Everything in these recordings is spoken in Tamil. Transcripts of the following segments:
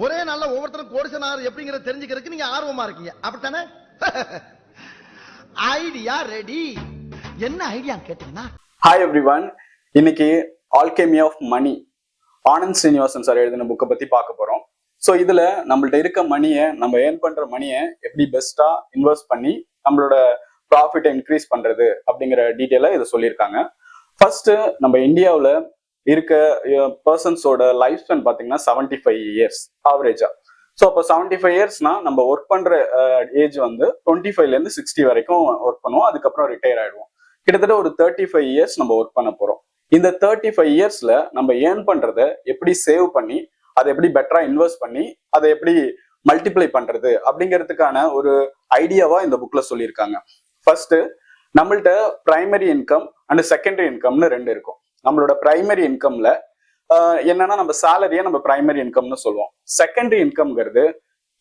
ஒரே நாள்ல ஒவ்வொருத்தரும் கோடிசனார் எப்படிங்கறத தெரிஞ்சுக்கிறதுக்கு நீங்க ஆர்வமா இருக்கீங்க அப்படித்தானே? Idea ready. என்ன ஐடியா கேட்டீங்கன்னா, ஹாய் எவ்ரிவன். இன்னைக்கு alchemy of money Anand Srinivasan sir எழுதின புக்கை பத்தி பார்க்க போறோம். ஸோ இதுல நம்மள்ட்ட இருக்க மணியை, நம்ம ஏர்ன் பண்ற மணியை எப்படி பெஸ்டா இன்வெஸ்ட் பண்ணி நம்மளோட ப்ராஃபிட்டை இன்க்ரீஸ் பண்றது அப்படிங்கிற டீட்டெயிலா இதை சொல்லியிருக்காங்க. ஃபர்ஸ்ட், நம்ம இந்தியாவில் இருக்க பர்சன்ஸோட லைஃப் ஸ்பென் பார்த்தீங்கன்னா 75 இயர்ஸ் ஆவரேஜா. ஸோ அப்போ 75 இயர்ஸ்னா நம்ம ஒர்க் பண்ற ஏஜ் வந்து 25லேருந்து 60 வரைக்கும் ஒர்க் பண்ணுவோம். அதுக்கப்புறம் ரிட்டையர் ஆயிடுவோம். கிட்டத்தட்ட ஒரு 35 இயர்ஸ் நம்ம ஒர்க் பண்ண போறோம். இந்த 35 இயர்ஸ்ல நம்ம ஏர்ன் பண்றதை எப்படி சேவ் பண்ணி, அதை எப்படி பெட்டரா இன்வெஸ்ட் பண்ணி, அதை எப்படி மல்டிப்ளை பண்றது அப்படிங்கிறதுக்கான ஒரு ஐடியாவா இந்த புக்ல சொல்லியிருக்காங்க. ஃபர்ஸ்ட், நம்மள்ட்ட பிரைமரி இன்கம் அண்ட் செகண்டரி இன்கம்னு ரெண்டு இருக்கும். நம்மளோட பிரைமரி இன்கம்ல என்னன்னா, நம்ம சேலரியை நம்ம பிரைமரி இன்கம்னு சொல்லுவோம். செகண்டரி இன்கம்ங்கிறது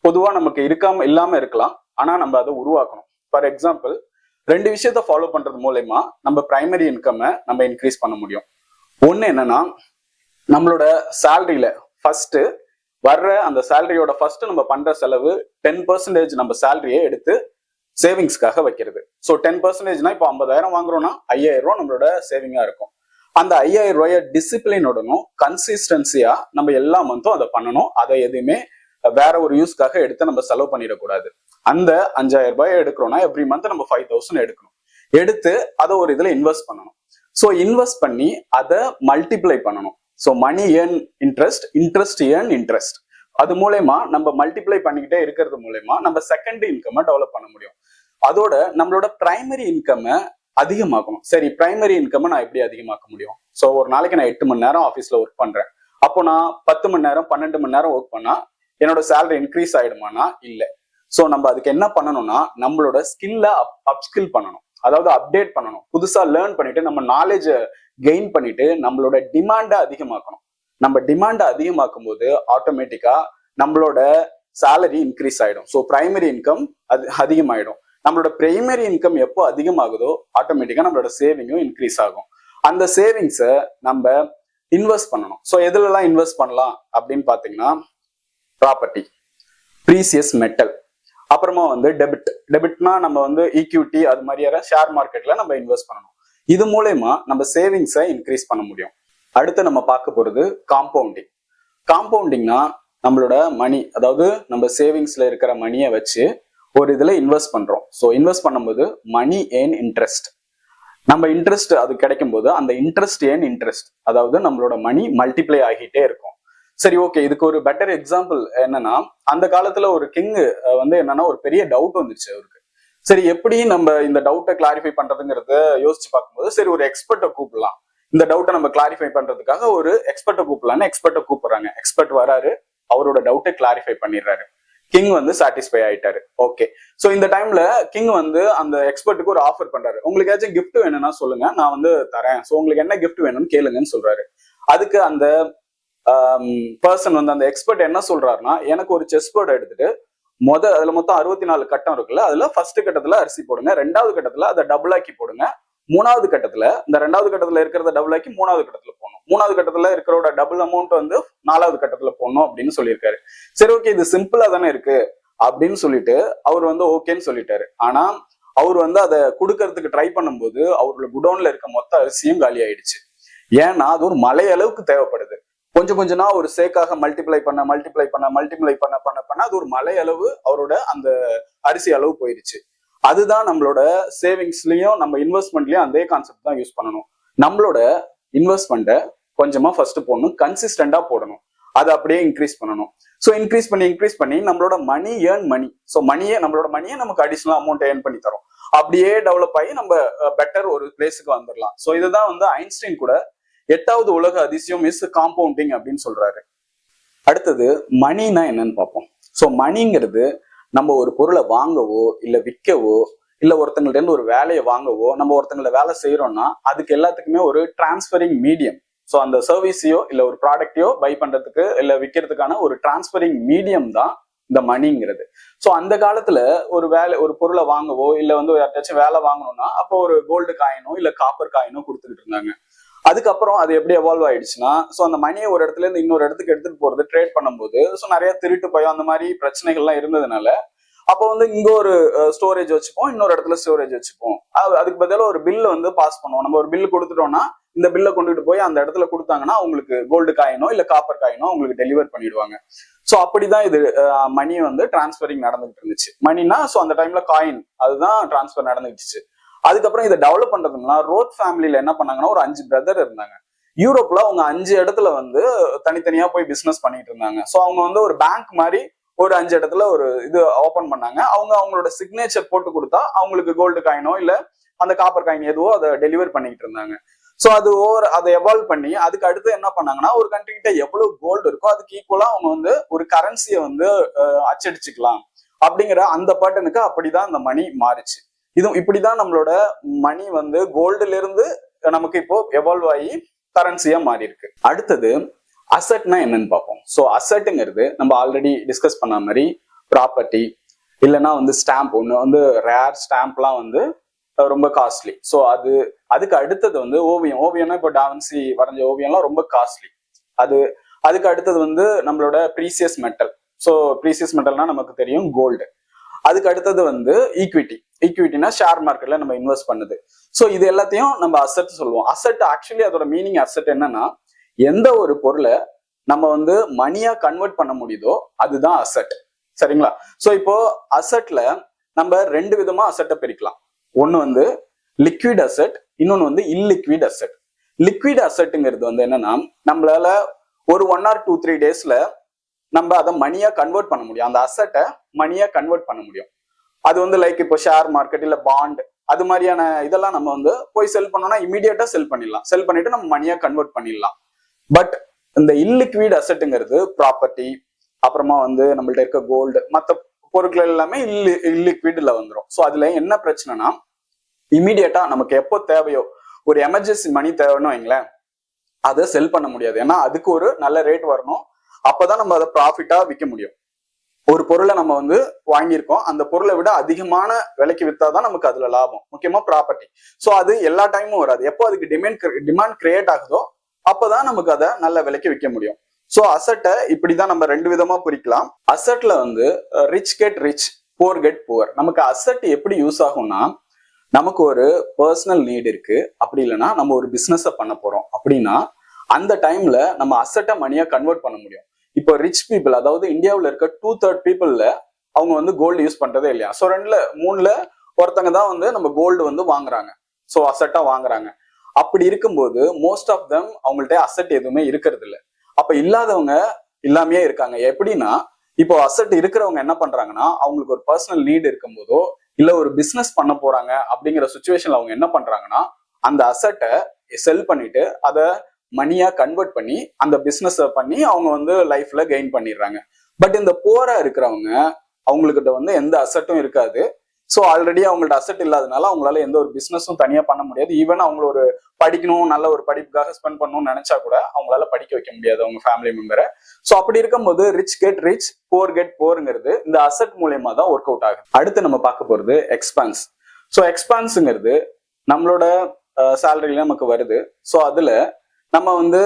பொதுவா நமக்கு இல்லாம இருக்கலாம், ஆனா நம்ம அதை உருவாக்கணும். ஃபார் எக்ஸாம்பிள், ரெண்டு விஷயத்த ஃபாலோ பண்றது மூலயமா நம்ம பிரைமரி இன்கம் நம்ம இன்க்ரீஸ் பண்ண முடியும். ஒண்ணு என்னன்னா, நம்மளோட சேலரியில ஃபர்ஸ்ட் வர்ற அந்த சேலரியோட ஃபர்ஸ்ட் நம்ம பண்ற செலவு 10% நம்ம சேலரியை எடுத்து சேவிங்ஸ்க்காக வைக்கிறது. ஸோ 10%னா இப்போ 50,000 வாங்குறோம்னா 5,000 ரூபாய் நம்மளோட சேவிங்கா இருக்கும். அந்த 5,000 ரூபாய டிசிப்ளினுடனும் கன்சிஸ்டன்சியா நம்ம எல்லா மந்த்தும் அதை பண்ணணும். அதை எதுவுமே வேற ஒரு யூஸ்க்காக எடுத்து நம்ம செலவு பண்ணிடக்கூடாது. அந்த 5,000 ரூபாய் எடுக்கிறோம்னா எவ்ரி மந்த் நம்ம 5,000 எடுக்கணும். எடுத்து அதை ஒரு இதுல இன்வெஸ்ட் பண்ணணும். ஸோ இன்வெஸ்ட் பண்ணி அதை மல்டிப்ளை பண்ணணும். So money earn interest, interest earn interest. அது மூலயமா நம்ம மல்டிப்ளை பண்ணிக்கிட்டே இருக்கிறது மூலயமா நம்ம செகண்டரி இன்கம் டெவலப் பண்ண முடியும். அதோட நம்மளோட பிரைமரி இன்கம் அதிகமாக்கணும். சரி, பிரைமரி இன்கம் நான் எப்படி அதிகமாக்க முடியும்? ஸோ ஒரு நாளைக்கு நான் 8 மணி நேரம் ஆஃபீஸ்ல ஒர்க் பண்றேன். அப்போ நான் 10 மணி நேரம் 12 மணி நேரம் ஒர்க் பண்ணா என்னோட சேலரி இன்க்ரீஸ் ஆயிடுமானா? இல்லை. ஸோ நம்ம அதுக்கு என்ன பண்ணணும்னா, நம்மளோட ஸ்கில்ல அப்ஸ்கில் பண்ணணும். அதாவது அப்டேட் பண்ணணும். புதுசா லேர்ன் பண்ணிட்டு நம்ம நாலேஜ கெயின் பண்ணிட்டு நம்மளோட டிமாண்டை அதிகமாக்கணும். நம்ம டிமாண்டை அதிகமாக்கும் போது ஆட்டோமேட்டிக்கா நம்மளோட சேலரி இன்க்ரீஸ் ஆயிடும். ஸோ பிரைமரி இன்கம் அதிகமாயிடும். நம்மளோட பிரைமரி இன்கம் எப்போ அதிகமாகுதோ ஆட்டோமேட்டிக்கா நம்மளோட சேவிங்கும் இன்க்ரீஸ் ஆகும். அந்த சேவிங்ஸை நம்ம இன்வெஸ்ட் பண்ணணும். ஸோ எதுலலாம் இன்வெஸ்ட் பண்ணலாம் அப்படின்னு பாத்தீங்கன்னா, ப்ராப்பர்ட்டி, ப்ரீசியஸ் மெட்டல், அப்புறமா டெபிட்னா நம்ம ஈக்விட்டி, அது மாதிரியான ஷேர் மார்க்கெட்ல நம்ம இன்வெஸ்ட் பண்ணணும். இது மூலயமா நம்ம சேவிங்ஸை இன்க்ரீஸ் பண்ண முடியும். அடுத்து நம்ம பார்க்க போறது காம்பவுண்டிங். காம்பவுண்டிங்னா நம்மளோட மணி, அதாவது நம்ம சேவிங்ஸ்ல இருக்கிற மணியை வச்சு ஒரு இதுல இன்வெஸ்ட் பண்றோம். ஸோ இன்வெஸ்ட் பண்ணும்போது மணி ஏர்ன் இன்ட்ரெஸ்ட், நம்ம இன்ட்ரெஸ்ட் அது கிடைக்கும் போது அந்த இன்ட்ரெஸ்ட் ஏர்ன் இன்ட்ரெஸ்ட், அதாவது நம்மளோட மணி மல்டிப்ளை ஆகிட்டே இருக்கும். சரி, ஓகே, இதுக்கு ஒரு பெட்டர் எக்ஸாம்பிள் என்னன்னா, அந்த காலத்துல ஒரு கிங் என்னன்னா ஒரு பெரிய டவுட் வந்துருச்சு அவருக்கு. சரி, எப்படி நம்ம இந்த டவுட்டை கிளாரிஃபை பண்றதுங்கிறத யோசிச்சு பார்க்கும்போது, சரி ஒரு எக்ஸ்பர்ட்டை கூப்பிடலாம். இந்த டவுட்டை நம்ம கிளாரிஃபை பண்றதுக்காக ஒரு எக்ஸ்பர்ட்டை கூப்பிடலான்னு எக்ஸ்பர்ட்டை கூப்பிடுறாங்க. எக்ஸ்பர்ட் வராரு, அவரோட டவுட்டை கிளாரிஃபை பண்ணிடுறாரு. கிங் சாட்டிஸ்ஃபை ஆயிட்டாரு. ஓகே, சோ இந்த டைம்ல கிங் அந்த எக்ஸ்பர்ட்டுக்கு ஒரு ஆஃபர் பண்றாரு. உங்களுக்கு ஏதாச்சும் கிஃப்ட் வேணும்னா சொல்லுங்க, நான் தரேன். சோ உங்களுக்கு என்ன கிஃப்ட் வேணும்னு கேளுங்கன்னு சொல்றாரு. அதுக்கு அந்த பர்சன் அந்த எக்ஸ்பர்ட் என்ன சொல்றாருன்னா, எனக்கு ஒரு செஸ் போர்டு எடுத்துட்டு அதுல மொத்தம் 64 கட்டம் இருக்குல்ல, அதுல ஃபர்ஸ்ட் கட்டத்துல அரிசி போடுங்க, 2வது கட்டத்துல அதை டபுள் ஆக்கி போடுங்க, 3வது கட்டத்துல இந்த 2வது கட்டத்துல இருக்கிறத டபுள் ஆக்கி 3வது கட்டத்துல போடணும், 3வது கட்டத்துல இருக்கிறோட டபுள் அமௌண்ட் 4வது கட்டத்துல போடணும் அப்படின்னு சொல்லியிருக்காரு. சரி, ஓகே, இது சிம்பிளா தானே இருக்கு அப்படின்னு சொல்லிட்டு அவர் ஓகேன்னு சொல்லிட்டாரு. ஆனா அவர் அதை கொடுக்கறதுக்கு ட்ரை பண்ணும்போது அவரோட குடோன்ல இருக்க மொத்த அரிசியும் காலி ஆயிடுச்சு. ஏன்னா அது ஒரு மலை அளவுக்கு தேவைப்படுது. கொஞ்சம் கொஞ்சமா ஒரு சேக்காக மல்டிப்ளை பண்ண அது ஒரு மலை அளவு அவரோட அந்த அரிசி அளவு போயிடுச்சு. அதுதான் நம்மளோட சேவிங்ஸ்லயும் நம்ம இன்வெஸ்ட்மெண்ட்லயும் அதே கான்செப்ட் தான் யூஸ் பண்ணணும். நம்மளோட இன்வெஸ்ட்மெண்ட்டை கொஞ்சமா ஃபர்ஸ்ட் போடணும், கன்சிஸ்டண்டா போடணும், அதை அப்படியே இன்க்ரீஸ் பண்ணணும். ஸோ இன்க்ரீஸ் பண்ணி நம்மளோட மணி ஏர்ன் மணி, ஸோ நம்மளோட மணியை நமக்கு அடிஷனல் அமௌண்ட் ஏர்ன் பண்ணி தரும். அப்படியே டெவலப் ஆகி நம்ம பெட்டர் ஒரு பிளேஸுக்கு வந்துடலாம். ஸோ இதுதான் ஐன்ஸ்டைன் கூட 8வது உலக அதிசயம் இஸ் காம்பவுண்டிங் அப்படின்னு சொல்றாரு. அடுத்தது மணினா என்னன்னு பார்ப்போம். ஸோ மணிங்கிறது நம்ம ஒரு பொருளை வாங்கவோ இல்ல விற்கவோ இல்ல ஒருத்தங்கள்ட்ட இருந்து ஒரு வேலையை வாங்கவோ, நம்ம ஒருத்தங்களை வேலை செய்யறோம்னா அதுக்கு எல்லாத்துக்குமே ஒரு டிரான்ஸ்பரிங் மீடியம். ஸோ அந்த சர்வீஸையோ இல்ல ஒரு ப்ராடக்டையோ பை பண்றதுக்கு இல்ல விற்கிறதுக்கான ஒரு டிரான்ஸ்பரிங் மீடியம் தான் இந்த மணிங்கிறது. ஸோ அந்த காலத்துல ஒரு பொருளை வாங்கவோ இல்ல யார்ட்டாச்சும் வேலை வாங்கணும்னா அப்போ ஒரு கோல்டு காயினோ இல்ல காப்பர் காயினோ கொடுத்துக்கிட்டு இருந்தாங்க. அதுக்கப்புறம் அது எப்படி எவால்வ் ஆயிடுச்சுன்னா, ஸோ அந்த மணியை ஒரு இடத்துல இருந்து இன்னொரு இடத்துக்கு எடுத்துட்டு போறது ட்ரேட் பண்ணும்போது ஸோ நிறைய திருட்டு பயம் அந்த மாதிரி பிரச்சனைகள்லாம் இருந்ததுனால அப்போ வந்து இங்க ஒரு ஸ்டோரேஜ் வச்சுப்போம், இன்னொரு இடத்துல ஸ்டோரேஜ் வச்சுப்போம். அதுக்கு பதிலாக ஒரு பில் வந்து பாஸ் பண்ணுவோம். நம்ம ஒரு பில்லு கொடுத்துட்டோம்னா இந்த பில்லை கொண்டுட்டு போய் அந்த இடத்துல கொடுத்தாங்கன்னா அவங்களுக்கு கோல்டு காயினோ இல்ல காப்பர் காயினோ அவங்களுக்கு டெலிவர் பண்ணிடுவாங்க. ஸோ அப்படிதான் இது மணி வந்து டிரான்ஸ்பரிங் நடந்துகிட்டு இருந்துச்சு. மணினா ஸோ அந்த டைம்ல காயின் அதுதான் டிரான்ஸ்பர் நடந்துச்சு. அதுக்கப்புறம் இதை டெவலப் பண்றதுனா ரோத் ஃபேமிலியில என்ன பண்ணாங்கன்னா ஒரு 5 பிரதர் இருந்தாங்க. யூரோப்ல அவங்க 5 இடத்துல வந்து தனித்தனியா போய் பிசினஸ் பண்ணிட்டு இருந்தாங்க. ஸோ அவங்க வந்து ஒரு பேங்க் மாதிரி ஒரு 5 இடத்துல ஒரு இது ஓபன் பண்ணாங்க. அவங்களோட சிக்னேச்சர் போட்டு கொடுத்தா அவங்களுக்கு கோல்டு காயினோ இல்ல அந்த காப்பர் காயின் எதுவோ அதை டெலிவர் பண்ணிட்டு இருந்தாங்க. ஸோ அது அதை எவால்வ் பண்ணி அதுக்கு அடுத்து என்ன பண்ணாங்கன்னா ஒரு கண்ட்ரி கிட்ட எவ்வளவு கோல்டு இருக்கோ அதுக்கு ஈக்குவலா அவங்க வந்து ஒரு கரன்சியை வந்து அச்சடிச்சுக்கலாம் அப்படிங்கிற அந்த பேட்டர்னுக்கு அப்படிதான் அந்த மணி மாறிச்சு. இப்படிதான் நம்மளோட மணி வந்து கோல்டுல இருந்து நமக்கு இப்போ எவால்வ் ஆகி கரன்சியா மாறி இருக்கு. அடுத்தது அசட்னா என்னன்னு பார்ப்போம். ஸோ அசட்டுங்கிறது நம்ம ஆல்ரெடி டிஸ்கஸ் பண்ண மாதிரி ப்ராப்பர்ட்டி இல்லைன்னா வந்து ஸ்டாம்ப். ஒன்று வந்து ரேர் ஸ்டாம்ப்லாம் வந்து ரொம்ப காஸ்ட்லி. ஸோ அதுக்கு அடுத்தது வந்து ஓவியம்னா இப்போ டாவின்சி வரைஞ்ச ஓவியம்லாம் ரொம்ப காஸ்ட்லி. அதுக்கு அடுத்தது வந்து நம்மளோட ப்ரீசியஸ் மெட்டல். ஸோ ப்ரீசியஸ் மெட்டல்னா நமக்கு தெரியும் கோல்டு. அதுக்கு அடுத்தது வந்து ஈக்விட்டினா ஷேர் மார்க்கெட்ல நம்ம இன்வெஸ்ட் பண்ணுது. ஸோ இது எல்லாத்தையும் நம்ம அசட் சொல்லுவோம். அசட் ஆக்சுவலி அதோட மீனிங் அசட் என்னன்னா எந்த ஒரு பொருளை நம்ம வந்து மணியா கன்வெர்ட் பண்ண முடியுதோ அதுதான் அசட். சரிங்களா? ஸோ இப்போ அசட்ல நம்ம 2 விதமா அசட்டை பிரிக்கலாம். ஒன்னு வந்து லிக்விட் அசட், இன்னொன்னு வந்து இல்லிக்விட் அசட். லிக்விட் அசட்டுங்கிறது வந்து என்னன்னா நம்மளால ஒரு 1 or 2, 3 டேஸ்ல நம்ம அதை மணியா கன்வெர்ட் பண்ண முடியும். அந்த அசட்டை மணியா கன்வெர்ட் பண்ண முடியும். அது வந்து லைக் இப்போ ஷேர் மார்க்கெட் இல்ல பாண்ட் அது மாதிரியான இதெல்லாம் நம்ம வந்து போய் செல் பண்ணோம்னா இமீடியட்டா செல் பண்ணிடலாம். செல் பண்ணிட்டு நம்ம மணியா கன்வெர்ட் பண்ணிடலாம். பட் இந்த இல்லிக்விட் அசட்டுங்கிறது ப்ராப்பர்ட்டி, அப்புறமா வந்து நம்மள்ட்ட இருக்க கோல்டு, மற்ற பொருட்கள் எல்லாமே இல்லிக்விட்ல வந்துடும். ஸோ அதுல என்ன பிரச்சனைனா இமீடியட்டா நமக்கு எப்போ தேவையோ ஒரு எமர்ஜென்சி மணி தேவைன்னு வைங்களேன், அதை செல் பண்ண முடியாது. ஏன்னா அதுக்கு ஒரு நல்ல ரேட் வரணும். அப்பதான் நம்ம அதை ப்ராஃபிட்டா விற்க முடியும். ஒரு பொருளை நம்ம வந்து வாங்கியிருக்கோம், அந்த பொருளை விட அதிகமான விலைக்கு வித்தாதான் நமக்கு அதுல லாபம். முக்கியமா ப்ராப்பர்ட்டி. ஸோ அது எல்லா டைமும் வராது. எப்போ அதுக்கு டிமாண்ட் கிரியேட் ஆகுதோ அப்பதான் நமக்கு அதை நல்ல விலைக்கு விற்க முடியும். ஸோ அசட்டை இப்படிதான் நம்ம 2 விதமா பிரிக்கலாம். அசட்ல வந்து rich get rich, poor get poor. நமக்கு அசட் எப்படி யூஸ் ஆகும்னா நமக்கு ஒரு பர்சனல் நீட் இருக்கு, அப்படி இல்லைன்னா நம்ம ஒரு பிசினஸ் பண்ண போறோம் அப்படின்னா அந்த டைம்ல நம்ம அசட்டை மணியா கன்வெர்ட் பண்ண முடியும். இப்போ ரிச் பீப்புள், அதாவது இந்தியாவில் இருக்க 2/3 பீப்புள்ல அவங்க வந்து கோல்டு யூஸ் பண்றதே இல்லையா. ஸோ 2ல 3ல ஒருத்தங்க தான் வந்து நம்ம கோல்டு வந்து வாங்குறாங்க, ஸோ அசட்டா வாங்குறாங்க. அப்படி இருக்கும்போது மோஸ்ட் ஆஃப் தெம் அவங்கள்ட்ட அசட் எதுவுமே இருக்கிறது இல்லை. அப்ப இல்லாதவங்க இல்லாமையே இருக்காங்க. எப்படின்னா இப்போ அசட் இருக்கிறவங்க என்ன பண்றாங்கன்னா அவங்களுக்கு ஒரு பர்சனல் நீட் இருக்கும் போதோ இல்ல ஒரு பிசினஸ் பண்ண போறாங்க அப்படிங்கிற சுச்சுவேஷன்ல அவங்க என்ன பண்றாங்கன்னா அந்த அசட்டை செல் பண்ணிட்டு அதை மணியா கன்வெர்ட் பண்ணி அந்த பிசினஸ் பண்ணி அவங்க வந்து லைஃப்ல கெயின் பண்ணிடுறாங்க. பட் இந்த புவரா இருக்கிறவங்க அவங்ககிட்ட வந்து எந்த அசட்டும் இருக்காது. ஸோ ஆல்ரெடி அவங்கள்ட்ட அசட் இல்லாதனால அவங்களால எந்த ஒரு பிசினஸும் தனியா பண்ண முடியாது. ஈவன் அவங்கள ஒரு படிக்கணும், நல்ல ஒரு படிப்புக்காக ஸ்பெண்ட் பண்ணணும்னு நினைச்சா கூட அவங்களால படிக்க வைக்க முடியாது அவங்க ஃபேமிலி மெம்பரை. ஸோ அப்படி இருக்கும்போது rich get rich, poor get புவர்ங்கிறது இந்த அசட் மூலியமா தான் ஒர்க் அவுட் ஆகுது. அடுத்து நம்ம பார்க்க போறது எக்ஸ்பான்ஸ். ஸோ எக்ஸ்பான்ஸுங்கிறது நம்மளோட சேலரியில நமக்கு வருது. ஸோ அதுல நம்ம வந்து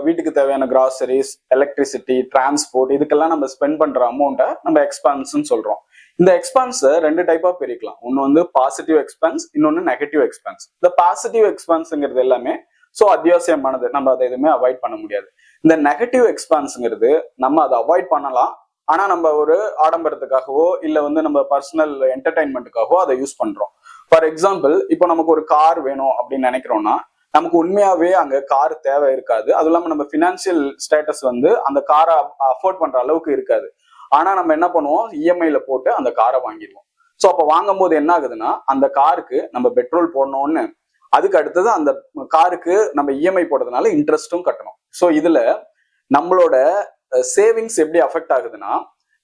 வீட்டுக்கு தேவையான கிராசரிஸ், எலக்ட்ரிசிட்டி, டிரான்ஸ்போர்ட் இதுக்கெல்லாம் நம்ம ஸ்பெண்ட் பண்ற அமௌண்ட்டை நம்ம எக்ஸ்பான்ஸ்ன்னு சொல்றோம். இந்த எக்ஸ்பான்ஸை 2 டைப்பா பிரிக்கலாம். ஒன்னு வந்து பாசிட்டிவ் எக்ஸ்பான்ஸ், இன்னொன்னு நெகட்டிவ் எக்ஸ்பான்ஸ். இந்த பாசிட்டிவ் எக்ஸ்பான்ஸ்ங்கிறது எல்லாமே ஸோ அத்தியாவசியமானது, நம்ம அதை எதுவுமே அவாய்ட் பண்ண முடியாது. இந்த நெகட்டிவ் எக்ஸ்பான்ஸ்ங்கிறது நம்ம அதை அவாய்ட் பண்ணலாம், ஆனா நம்ம ஒரு ஆடம்பரத்துக்காகவோ இல்ல வந்து நம்ம பர்சனல் என்டர்டைன்மெண்ட்டுக்காகவோ அதை யூஸ் பண்றோம். ஃபார் எக்ஸாம்பிள் இப்போ நமக்கு ஒரு கார் வேணும் அப்படின்னு நினைக்கிறோம்னா நமக்கு உண்மையாவே அங்க கார் தேவை இருக்காது. அதுவும் இல்லாம நம்ம பினான்சியல் ஸ்டேட்டஸ் வந்து அந்த காரை அஃபோர்ட் பண்ற அளவுக்கு இருக்காது. ஆனா நம்ம என்ன பண்ணுவோம், இஎம்ஐல போட்டு அந்த காரை வாங்கிடுவோம். ஸோ அப்போ வாங்கும் போது என்ன ஆகுதுன்னா அந்த காருக்கு நம்ம பெட்ரோல் போடணும்னு, அதுக்கு அடுத்தது அந்த காருக்கு நம்ம இஎம்ஐ போடுறதுனால இன்ட்ரெஸ்ட்டும் கட்டணும். ஸோ இதுல நம்மளோட சேவிங்ஸ் எப்படி அஃபெக்ட் ஆகுதுன்னா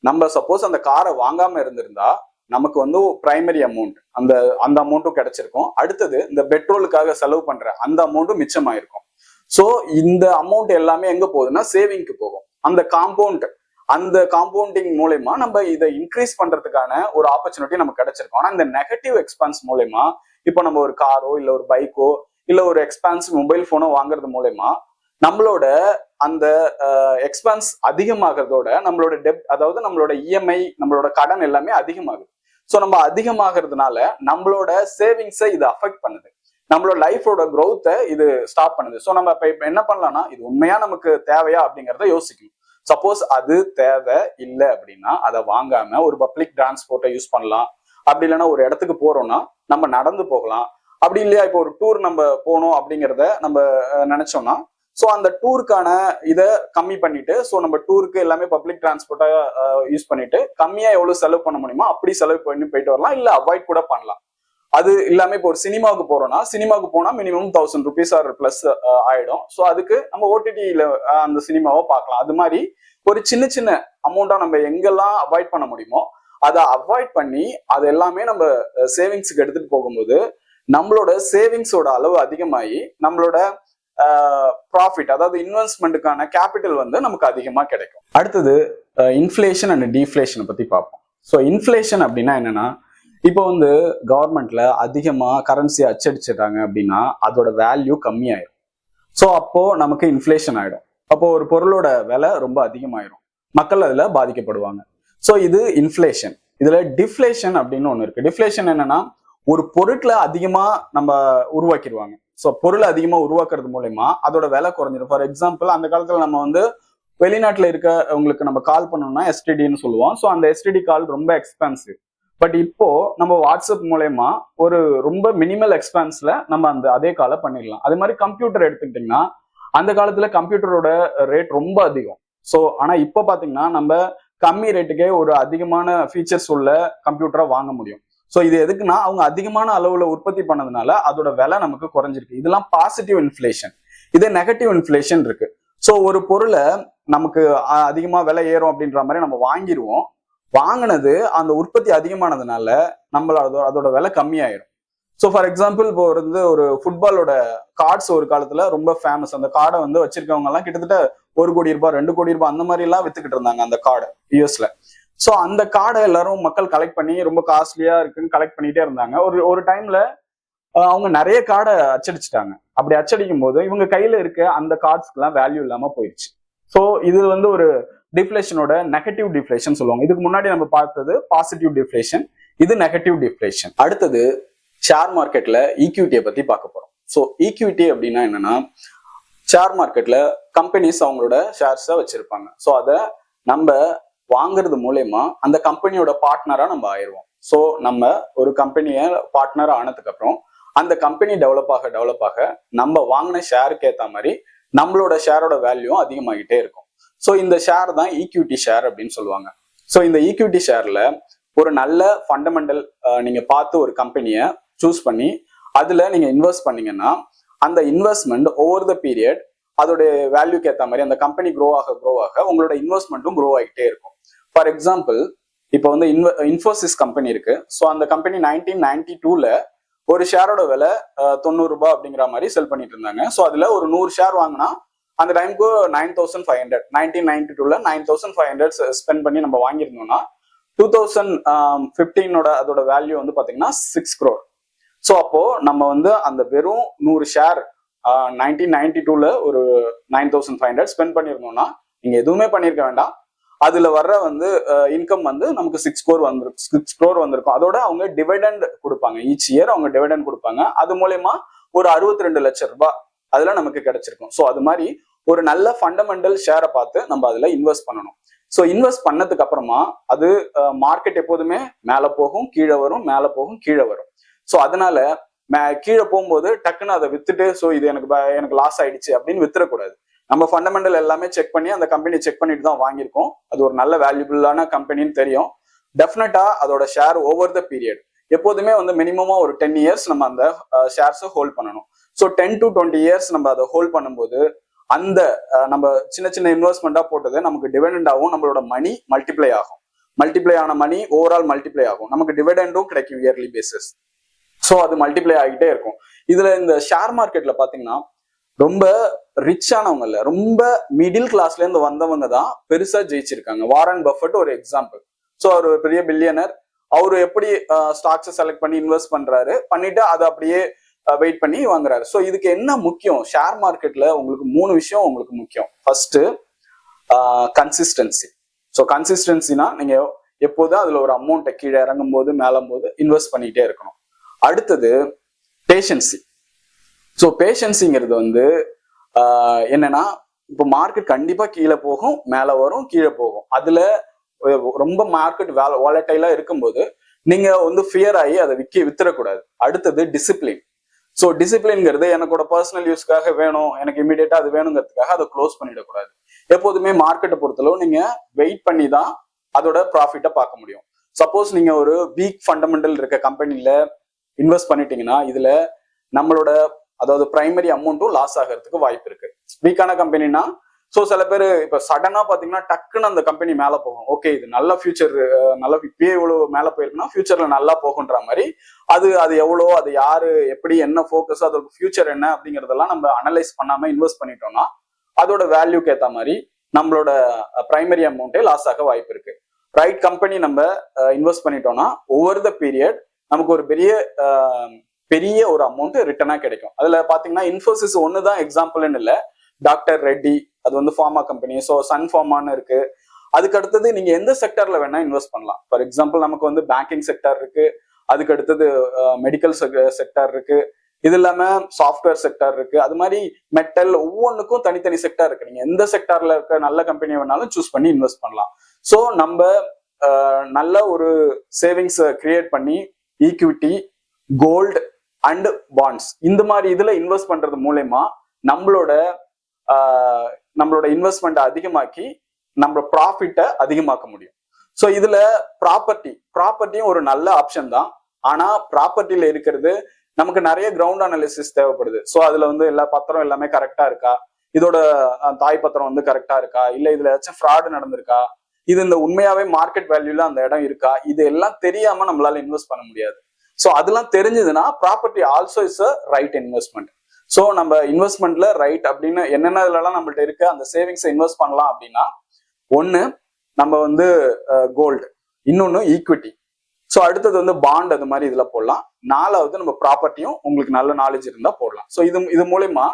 நம்ம சப்போஸ் அந்த காரை வாங்காம இருந்திருந்தா நமக்கு வந்து பிரைமரி அமௌண்ட் அந்த அமௌண்ட்டும் கிடைச்சிருக்கும். அடுத்தது இந்த பெட்ரோலுக்காக செலவு பண்ற அந்த அமௌண்ட்டும் மிச்சமாயிருக்கும். ஸோ இந்த அமௌண்ட் எல்லாமே எங்க போகுதுன்னா சேவிங்க்கு போகும். அந்த காம்பவுண்டிங் மூலயமா நம்ம இதை இன்க்ரீஸ் பண்றதுக்கான ஒரு ஆப்பர்ச்சுனிட்டி நமக்கு கிடைச்சிருக்கும். ஆனா இந்த நெகட்டிவ் எக்ஸ்பான்ஸ் மூலயமா இப்போ நம்ம ஒரு காரோ இல்ல ஒரு பைக்கோ இல்ல ஒரு எக்ஸ்பான்சிவ் மொபைல் போனோ வாங்குறது மூலயமா நம்மளோட அந்த எக்ஸ்பென்ஸ் அதிகமாகிறதோட நம்மளோட டெப்ட், அதாவது நம்மளோட இஎம்ஐ, நம்மளோட கடன் எல்லாமே அதிகமாகுது. ஸோ நம்ம அதிகமாகிறதுனால நம்மளோட சேவிங்ஸை இது அஃபெக்ட் பண்ணுது, நம்மளோட லைஃபோட க்ரோத்தை இது ஸ்டாப் பண்ணுது. ஸோ நம்ம இப்ப என்ன பண்ணலாம்னா, இது உண்மையா நமக்கு தேவையா அப்படிங்கிறத யோசிக்கணும். சப்போஸ் அது தேவை இல்லை அப்படின்னா அதை வாங்காம ஒரு பப்ளிக் டிரான்ஸ்போர்ட்டை யூஸ் பண்ணலாம். அப்படி இல்லைன்னா ஒரு இடத்துக்கு போறோம்னா நம்ம நடந்து போகலாம். அப்படி இல்லையா இப்போ ஒரு டூர் நம்ம போகணும் அப்படிங்கிறத நம்ம நினைச்சோம்னா, ஸோ அந்த டூருக்கான இதை கம்மி பண்ணிட்டு, ஸோ நம்ம டூருக்கு எல்லாமே பப்ளிக் டிரான்ஸ்போர்ட்டா யூஸ் பண்ணிட்டு கம்மியா எவ்வளவு செலவு பண்ண முடியுமோ அப்படி செலவு பண்ணி போயிட்டு வரலாம், இல்ல அவாய்ட் கூட பண்ணலாம். அது இல்லாம இப்போ ஒரு சினிமாவுக்கு போறோம்னா, சினிமாவுக்கு போனா மினிமம் 1000 rupees ஆர் பிளஸ் ஆயிடும். ஸோ அதுக்கு நம்ம ஓடிடியில அந்த சினிமாவை பார்க்கலாம். அது மாதிரி ஒரு சின்ன சின்ன அமௌண்டா நம்ம எங்கெல்லாம் அவாய்ட் பண்ண முடியுமோ அதை அவாய்ட் பண்ணி அது எல்லாமே நம்ம சேவிங்ஸுக்கு எடுத்துட்டு போகும்போது நம்மளோட சேவிங்ஸோட அளவு அதிகமாகி நம்மளோட ப்ராஃபிட், அதாவது இன்வெஸ்ட்மெண்ட்டுக்கான கேபிட்டல் வந்து நமக்கு அதிகமா கிடைக்கும். அடுத்தது இன்ஃப்ளேஷன் அண்ட் டீஃப்ளேஷனை பத்தி பார்ப்போம். ஸோ இன்ஃப்ளேஷன் அப்படின்னா என்னன்னா, இப்போ வந்து கவர்மெண்ட்ல அதிகமா கரன்சி அச்சடிச்சிட்டாங்க அப்படின்னா அதோட வேல்யூ கம்மியாயிரும். ஸோ அப்போ நமக்கு இன்ஃப்ளேஷன் ஆயிடும். அப்போ ஒரு பொருளோட விலை ரொம்ப அதிகமாயிரும், மக்கள் அதுல பாதிக்கப்படுவாங்க. ஸோ இது இன்ஃப்ளேஷன். இதுல டிஃப்ளேஷன் அப்படின்னு ஒண்ணு இருக்கு. டிஃப்ளேஷன் என்னன்னா, ஒரு பொருட்களை அதிகமா நம்ம உருவாக்கிடுவாங்க. ஸோ பொருளை அதிகமா உருவாக்குறது மூலயமா அதோட விலை குறைஞ்சிடும். ஃபார் எக்ஸாம்பிள், அந்த காலத்துல நம்ம வந்து வெளிநாட்டுல உங்களுக்கு நம்ம கால் பண்ணோம்னா எஸ்டிடின்னு சொல்லுவோம். ஸோ அந்த எஸ்டிடி கால் ரொம்ப எக்ஸ்பென்சிவ். பட் இப்போ நம்ம வாட்ஸ்அப் மூலயமா ஒரு ரொம்ப மினிமல் எக்ஸ்பென்ஸ்ல நம்ம அதே காலை பண்ணிடலாம். அதே மாதிரி கம்ப்யூட்டர் எடுத்துக்கிட்டீங்கன்னா, அந்த காலத்துல கம்ப்யூட்டரோட ரேட் ரொம்ப அதிகம். ஸோ ஆனா இப்போ பாத்தீங்கன்னா நம்ம கம்மி ரேட்டுக்கே ஒரு அதிகமான ஃபீச்சர்ஸ் உள்ள கம்ப்யூட்டரை வாங்க முடியும். ஸோ இது எதுக்குன்னா, அவங்க அதிகமான அளவுல உற்பத்தி பண்ணதுனால அதோட விலை நமக்கு குறைஞ்சிருக்கு. இதெல்லாம் பாசிட்டிவ் இன்ஃப்ளேஷன். இதே நெகட்டிவ் இன்ஃப்ளேஷன் இருக்கு. ஸோ ஒரு பொருளை நமக்கு அதிகமா விலை ஏறும் அப்படின்ற மாதிரி நம்ம வாங்கிடுவோம். வாங்கினது அந்த உற்பத்தி அதிகமானதுனால நம்மளோட அதோட விலை கம்மியாயிரும். ஸோ ஃபார் எக்ஸாம்பிள், இப்போ ஒரு ஃபுட்பாலோட கார்ட்ஸ் ஒரு காலத்துல ரொம்ப ஃபேமஸ். அந்த கார்டை வந்து வச்சிருக்கவங்க எல்லாம் கிட்டத்தட்ட 1 கோடி ரூபாய் 2 கோடி ரூபாய் அந்த மாதிரி எல்லாம் வித்துக்கிட்டு இருந்தாங்க அந்த கார்டை யூஎஸ்ல. ஸோ அந்த கார்டை எல்லாரும் மக்கள் கலெக்ட் பண்ணி ரொம்ப காஸ்ட்லியா இருக்குன்னு கலெக்ட் பண்ணிட்டே இருந்தாங்க. ஒரு டைம்ல அவங்க நிறைய கார்டை அச்சடிச்சிட்டாங்க. அப்படி அச்சடிக்கும் போது இவங்க கையில இருக்க அந்த கார்ட்ஸ்க்கு எல்லாம் வேல்யூ இல்லாம போயிடுச்சு. ஸோ இது வந்து ஒரு டிஃப்ளேஷனோட நெகட்டிவ் டிஃப்ளேஷன் சொல்லுவாங்க. இதுக்கு முன்னாடி நம்ம பார்த்தது பாசிட்டிவ் டிஃப்ளேஷன், இது நெகட்டிவ் டிஃப்ளேஷன். அடுத்தது ஷேர் மார்க்கெட்ல ஈக்விட்டியை பத்தி பார்க்க போறோம். ஸோ ஈக்விட்டி அப்படின்னா என்னன்னா, ஷேர் மார்க்கெட்ல கம்பெனிஸ் அவங்களோட ஷேர்ஸை வச்சிருப்பாங்க. ஸோ அதை நம்ம வாங்குறது மூலயமா அந்த கம்பெனியோட பார்ட்னரா நம்ம ஆயிடுவோம். ஸோ நம்ம ஒரு கம்பெனியை பார்ட்னர் ஆனதுக்கு அப்புறம் அந்த கம்பெனி டெவலப் ஆக நம்ம வாங்கின ஷேருக்கு ஏற்ற மாதிரி நம்மளோட ஷேரோட வேல்யூ அதிகமாகிட்டே இருக்கும். ஸோ இந்த ஷேர் தான் ஈக்விட்டி ஷேர் அப்படின்னு சொல்லுவாங்க. ஸோ இந்த ஈக்விட்டி ஷேர்ல ஒரு நல்ல ஃபண்டமெண்டல் நீங்க பார்த்து ஒரு கம்பெனியை சூஸ் பண்ணி அதுல நீங்க இன்வெஸ்ட் பண்ணீங்கன்னா அந்த இன்வெஸ்ட்மெண்ட் ஓவர் த பீரியட் அதோடைய வேல்யூக்கு ஏற்ற மாதிரி அந்த கம்பெனி க்ரோ ஆக உங்களோட இன்வெஸ்ட்மெண்ட்டும் க்ரோ ஆகிட்டே இருக்கும். ஃபார் எக்ஸாம்பிள், இப்போ வந்து இன்ஃபோசிஸ் கம்பெனி இருக்கு. ஸோ அந்த கம்பெனி 1992ல ஒரு ஷேரோட விலை 90 ரூபாய் அப்படிங்கிற மாதிரி செல் பண்ணிட்டு இருந்தாங்க. ஸோ அதுல ஒரு 100 ஷேர் வாங்கினா அந்த டைமுக்கு 9500, 1992ல 9500 ஸ்பெண்ட் பண்ணி நம்ம வாங்கியிருந்தோம்னா 2015 அதோட வேல்யூ வந்து பாத்தீங்கன்னா 6 crore. ஸோ அப்போ நம்ம வந்து அந்த வெறும் 100 ஷேர் 1992ல ஒரு 9500 ஸ்பெண்ட் பண்ணிருந்தோம்னா நீங்க எதுவுமே பண்ணிருக்க வேண்டாம், அதுல வர்ற வந்து இன்கம் வந்து நமக்கு 6 crore வந்திருக்கும். அதோட அவங்க டிவிடெண்ட் கொடுப்பாங்க, ஈச் இயர் அவங்க டிவிடெண்ட் கொடுப்பாங்க. அது மூலயமா ஒரு 62 லட்சம் ரூபாய் அதுல நமக்கு கிடைச்சிருக்கும். ஸோ அது மாதிரி ஒரு நல்ல ஃபண்டமெண்டல் ஷேரை பார்த்து நம்ம அதுல இன்வெஸ்ட் பண்ணணும். ஸோ இன்வெஸ்ட் பண்ணதுக்கு அப்புறமா அது மார்க்கெட் எப்போதுமே மேல போகும் கீழே வரும், மேல போகும் கீழே வரும். ஸோ அதனால கீழே போகும்போது டக்குன்னு அதை வித்துட்டு ஸோ இது எனக்கு லாஸ் ஆயிடுச்சு அப்படின்னு வித்துறக்கூடாது. நம்ம ஃபண்டமெண்டல் எல்லாமே செக் பண்ணி அந்த கம்பெனி செக் பண்ணிட்டு தான் வாங்கியிருக்கோம். அது ஒரு நல்ல வேல்யூபிளான கம்பெனின்னு தெரியும். டெஃபினட்டா அதோட ஷேர் ஓவர் த பீரியட் எப்போதுமே வந்து மினிமமா ஒரு 10 years நம்ம அந்த ஷேர்ஸை ஹோல்ட் பண்ணணும். ஸோ 10 to 20 years நம்ம அதை ஹோல்ட் பண்ணும்போது அந்த நம்ம சின்ன சின்ன இன்வெஸ்ட்மெண்டா போட்டது நமக்கு டிவிடெண்ட் ஆகும், நம்மளோட மணி மல்டிப்ளை ஆகும். மல்டிப்ளை ஆன மணி ஓவரால் மல்டிப்ளை ஆகும், நமக்கு டிவிடெண்டும் கிடைக்கும் இயர்லி பேசிஸ். ஸோ அது மல்டிப்ளை ஆகிட்டே இருக்கும். இதுல இந்த ஷேர் மார்க்கெட்ல பாத்தீங்கன்னா ரொம்ப ரிச்சானவங்க இல்ல, ரொம்ப மிடில் கிளாஸ்ல இருந்து வந்தவங்க தான் பெருசா ஜெயிச்சிருக்காங்க. வாரன் பஃபட் ஒரு எக்ஸாம்பிள். ஸோ அவர் ஒரு பெரிய பில்லியனர். அவரு எப்படி ஸ்டாக்ஸை செலக்ட் பண்ணி இன்வெஸ்ட் பண்றாரு, பண்ணிட்டு அதை அப்படியே வெயிட் பண்ணி வாங்குறாரு. ஸோ இதுக்கு என்ன முக்கியம்? ஷேர் மார்க்கெட்ல உங்களுக்கு 3 விஷயம் உங்களுக்கு முக்கியம். First consistency. ஸோ கன்சிஸ்டன்சினா நீங்க எப்போதும் அதுல ஒரு அமௌண்ட்டை கீழே இறங்கும் போது மேலும் போது இன்வெஸ்ட் பண்ணிட்டே இருக்கணும். அடுத்தது பேஷன்சி. ஸோ பேஷன்சிங்கிறது வந்து என்னன்னா, இப்போ மார்க்கெட் கண்டிப்பா கீழே போகும், மேல வரும், கீழே போகும். அதுல ரொம்ப மார்க்கெட் வாலட்டைலா இருக்கும்போது நீங்க வந்து ஃபியர் ஆகி அதை வித்துறக்கூடாது. அடுத்தது டிசிப்ளின். ஸோ டிசிப்ளின்ங்கிறது எனக்கோட பர்சனல் யூஸ்க்காக வேணும், எனக்கு இமீடியட்டா அது வேணுங்கிறதுக்காக அதை க்ளோஸ் பண்ணிடக்கூடாது. எப்போதுமே மார்க்கெட்டை பொறுத்தளவு நீங்க வெயிட் பண்ணி தான் அதோட ப்ராஃபிட்டை பார்க்க முடியும். சப்போஸ் நீங்க ஒரு வீக் ஃபண்டமெண்டல் இருக்க கம்பெனில இன்வெஸ்ட் பண்ணிட்டீங்கன்னா இதுல நம்மளோட அதாவது பிரைமரி அமௌண்ட்டும் லாஸ் ஆகிறதுக்கு வாய்ப்பு இருக்கு. வீக்கான கம்பெனினா ஸோ சில பேர் இப்ப சடனா பாத்தீங்கன்னா டக்குன்னு அந்த கம்பெனி மேல போகும். ஓகே இது நல்ல ஃபியூச்சர், நல்ல இப்பயே இவ்வளவு மேல போயிருக்குன்னா ஃபியூச்சர்ல நல்லா போகுன்ற மாதிரி அது எவ்வளோ, அது யாரு, எப்படி, என்ன ஃபோக்கஸ், அதோட ஃபியூச்சர் என்ன அப்படிங்கறதெல்லாம் நம்ம அனலைஸ் பண்ணாம இன்வெஸ்ட் பண்ணிட்டோம்னா அதோட வேல்யூக்கு ஏற்ற மாதிரி நம்மளோட பிரைமரி அமௌண்ட்டே லாஸ் ஆக வாய்ப்பு இருக்கு. ரைட் கம்பெனி நம்ம இன்வெஸ்ட் பண்ணிட்டோம்னா ஓவர் த பீரியட் நமக்கு ஒரு பெரிய ஒரு அமௌண்ட் ரிட்டர்னா கிடைக்கும். அதுல பாத்தீங்கன்னா இன்ஃபோசிஸ் ஒண்ணுதான் எக்ஸாம்பிள்னு இல்லை, டாக்டர் ரெட்டி அது வந்து ஃபார்மா கம்பெனி, ஸோ சன் ஃபார்மான்னு இருக்கு. அதுக்கு அடுத்தது நீங்க எந்த செக்டர்ல வேணா இன்வெஸ்ட் பண்ணலாம். ஃபார் எக்ஸாம்பிள் நமக்கு வந்து பேங்கிங் செக்டர் இருக்கு, அதுக்கு அடுத்தது மெடிக்கல் செக்டர் இருக்கு, இது இல்லாம சாஃப்ட்வேர் செக்டர் இருக்கு, அது மாதிரி மெட்டல், ஒவ்வொன்றுக்கும் தனித்தனி செக்டர் இருக்கு. நீங்க எந்த செக்டர்ல இருக்க நல்ல கம்பெனியை வேணாலும் சூஸ் பண்ணி இன்வெஸ்ட் பண்ணலாம். ஸோ நம்ம நல்ல ஒரு சேவிங்ஸ் கிரியேட் பண்ணி ஈக்விட்டி, கோல்டு அண்ட் பாண்ட்ஸ் இந்த மாதிரி இதுல இன்வெஸ்ட் பண்றது மூலயமா நம்மளோட இன்வெஸ்ட்மெண்ட் அதிகமாக்கி நம்ம ப்ராஃபிட்டை அதிகமாக்க முடியும். ஸோ இதுல ப்ராப்பர்ட்டியும் ஒரு நல்ல ஆப்ஷன் தான். ஆனா ப்ராப்பர்ட்டியில இருக்கிறது நமக்கு நிறைய கிரவுண்ட் அனாலிசிஸ் தேவைப்படுது. ஸோ அதுல வந்து எல்லா பத்திரம் எல்லாமே கரெக்டா இருக்கா, இதோட தாய் பத்திரம் வந்து கரெக்டா இருக்கா, இல்ல இதுல ஏதாச்சும் ஃப்ராடு நடந்திருக்கா, இது இந்த உண்மையாவே மார்க்கெட் வேல்யூல அந்த இடம் இருக்கா, இது எல்லாம் தெரியாம நம்மளால இன்வெஸ்ட் பண்ண முடியாது. ஸோ அதெல்லாம் தெரிஞ்சதுன்னா property also is a right investment. So நம்ம இன்வெஸ்ட்மெண்ட்ல ரைட் அப்படின்னு என்னென்ன இதுலலாம் நம்மள்ட்ட இருக்கு அந்த சேவிங்ஸை இன்வெஸ்ட் பண்ணலாம் அப்படின்னா, ஒன்று நம்ம வந்து கோல்டு, இன்னொன்று ஈக்விட்டி, ஸோ அடுத்தது வந்து பாண்ட், அது மாதிரி இதுல போடலாம். 4வது நம்ம ப்ராப்பர்ட்டியும் உங்களுக்கு நல்ல நாலேஜ் இருந்தா போடலாம். ஸோ இது மூலயமா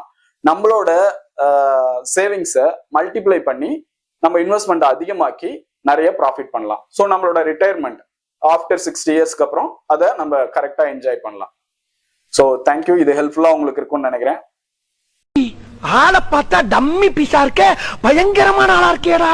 நம்மளோட சேவிங்ஸை மல்டிப்ளை பண்ணி நம்ம இன்வெஸ்ட்மெண்ட் அதிகமாக்கி நிறைய ப்ராஃபிட் பண்ணலாம். ஸோ நம்மளோட ரிட்டையர்மெண்ட் ஆஃப்டர் 60 இயர்ஸ்க்கு அப்புறம் அதை நம்ம கரெக்டா என்ஜாய் பண்ணலாம். ஸோ தேங்க்யூ, இது ஹெல்ப்ஃபுல்லா உங்களுக்கு இருக்கும்னு நினைக்கிறேன். ஆளை பார்த்தா டம்மி பீஸா இருக்க, பயங்கரமான ஆளா இருக்கேடா.